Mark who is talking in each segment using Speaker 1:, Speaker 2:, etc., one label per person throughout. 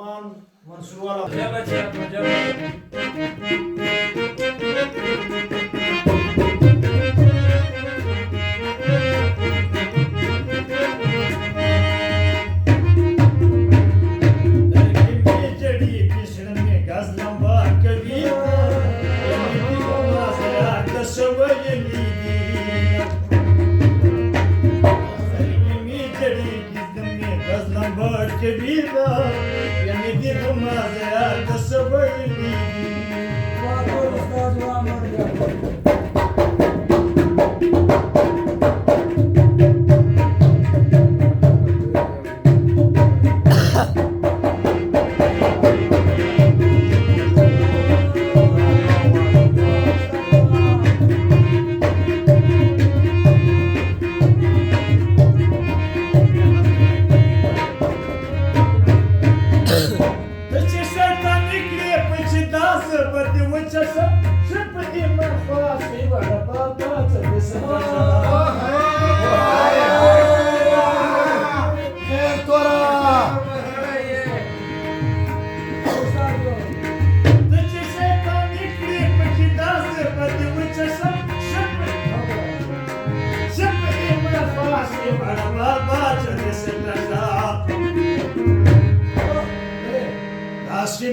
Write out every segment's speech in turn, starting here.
Speaker 1: सामान मंसूर वाला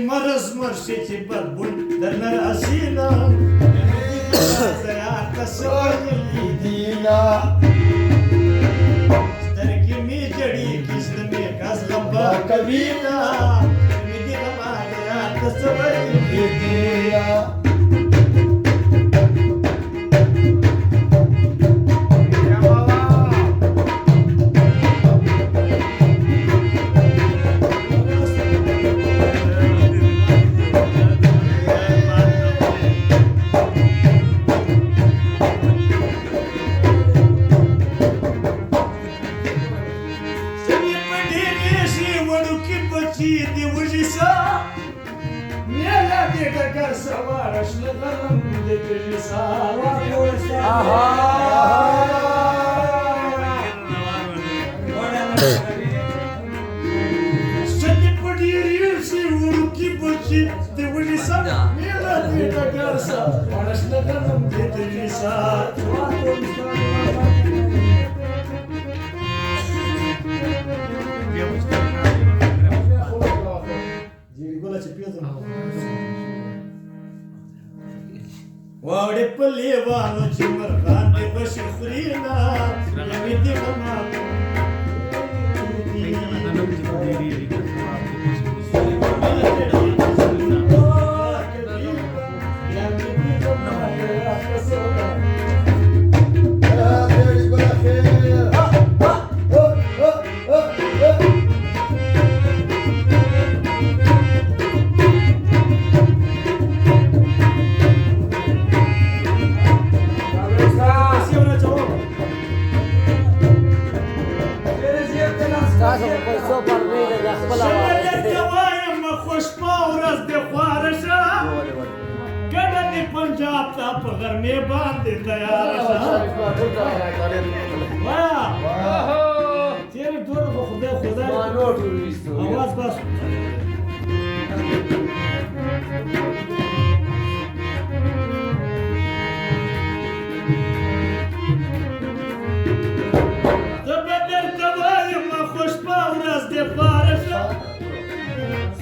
Speaker 1: مرز مرشدی بربون در نراسینا زیاد کسوی دینا ترکی می جڑی کس می کس لمبا کبینا می دی ما زیاد کسوی دینا Waude pelewano cimerkan de besyukrina Yami di kemam Punjab का पगर में बांध तैयार तेरे दूर को खुदा खुदा आवाज बस तबदर तवाय ma खुश पावरस दे फारस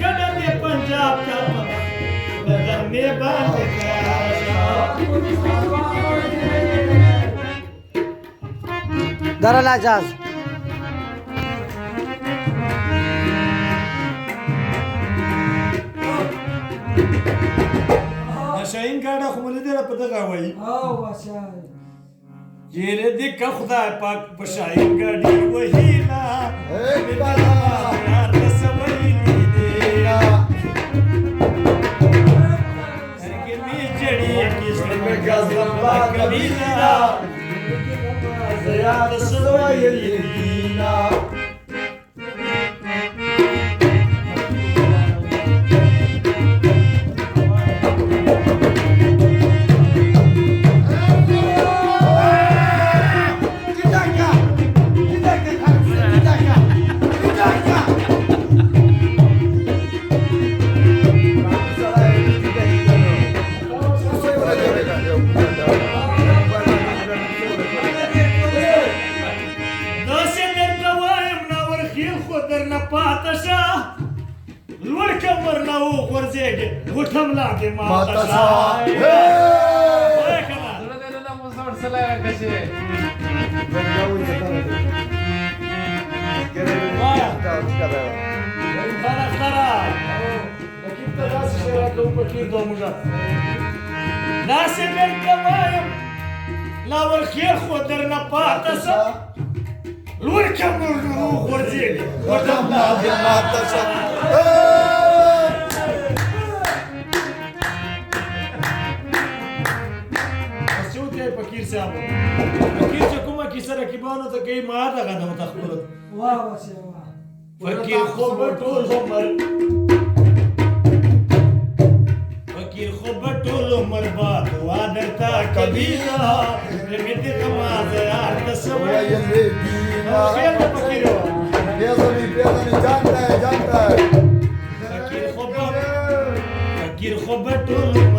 Speaker 1: कदा दे पंजाब का पगर में बांध
Speaker 2: Darala Jazz.
Speaker 1: Nasha'in gaada khumuli dera padaga wai.
Speaker 3: Wasai.
Speaker 1: Jere dikka khuda pak bashain gaadi wahila. Bidala yaar tasawai diya. Karke mi jadi kisme mein gazlam ba kabila. زياد السوي اليدينا کمر نه وغورځېږي غوټم لاندې ماته
Speaker 2: ماته
Speaker 1: شه
Speaker 2: شه.
Speaker 1: وایه که نه
Speaker 3: زړه دې نه مسوړ سلایا کشي
Speaker 1: انسان اختره رقیب ته داسې شی راکوو فقیر ته موږ داسې بېلکه وایم لا ورخېل خو درنه پاته شه لوړ کمر نه وغورځېږي غوټم لاندې
Speaker 2: ماته شه.
Speaker 1: چې وکړئ فقیر صاحب فقیر چې کومه کیسه رقیبانو ته کوي ما دغه ده ورته خپله فقیر خو به ټول عمر فقیر خو به ټول عمر باد وا درته کوي مې دې کما زیار ته څه وایي خیر ده فقیر فقیر خو به ټول عمر